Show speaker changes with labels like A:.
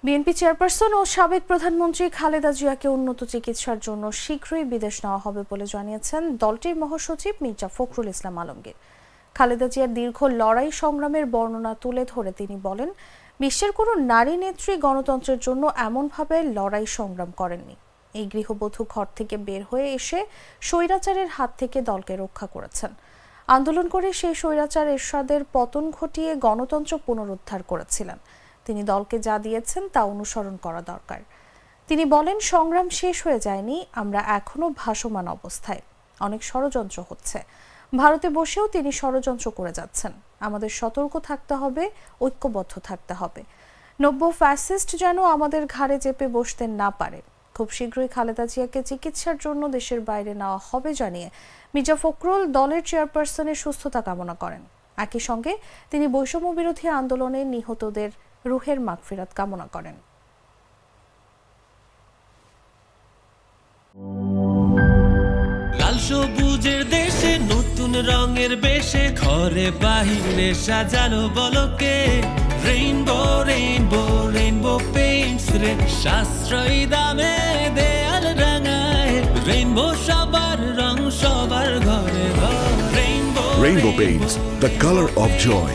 A: BNP chairperson ও সাবেক প্রধানমন্ত্রী খালেদা জিয়াকে উন্নত চিকিৎসার জন্য শীঘ্রই বিদেশ নেওয়া হবে বলে জানিয়েছেন দলটির মহাসচিব মির্জা ফখরুল ইসলাম আলমগীর। খালেদা জিয়ার দীর্ঘ লড়াই সংগ্রামের বর্ণনা তুলে ধরে তিনি বলেন, বিশ্বের কোনো নারী নেত্রী গণতন্ত্রের জন্য এমনভাবে লড়াই সংগ্রাম করেননি। এই গৃহবধূ ঘর থেকে বের হয়ে এসে স্বৈরাচারের হাত থেকে দলকে রক্ষা করেছেন। আন্দোলন করে সেই স্বৈরাচার এরশাদের পতন ঘটিয়ে গণতন্ত্র পুনরুদ্ধার করেছিলেন। তিনি দলকে যা দিয়েছেন তা অনুসরণ করা দরকার। তিনি বলেন, সংগ্রাম শেষ হয়ে যায়নি, আমরা এখনো ভাসমান অবস্থায়। অনেক ষড়যন্ত্র হচ্ছে, ভারতে বসেও তিনি ষড়যন্ত্র করে যাচ্ছেন। আমাদের সতর্ক থাকতে হবে, ঐক্যবদ্ধ থাকতে হবে। নব্য ফ্যাসিস্ট যেন আমাদের ঘাড়ে চেপে বসতে না পারে। খুব শীঘ্রই খালেদা জিয়াকে চিকিৎসার জন্য দেশের বাইরে নেওয়া হবে জানিয়ে মির্জা ফখরুল দলের চেয়ারপারসনের সুস্থতা কামনা করেন। একই সঙ্গে তিনি বৈষম্য বিরোধী আন্দোলনে নিহতদের রুহের মাগফিরাত কামনা করেন।
B: লাল সবুজের দেশে নতুন রঙের বেশে ঘরে বাহিরে সাজানো বলকে রেইনবো রেইনবো রেইনবো পেইন্টস রে সাশ্রয়ী দামে দেয়াল রাঙায় রেইনবো সবার রং সবার ঘরে ঘরে rainbow
C: Rainbow Paints, the color of joy.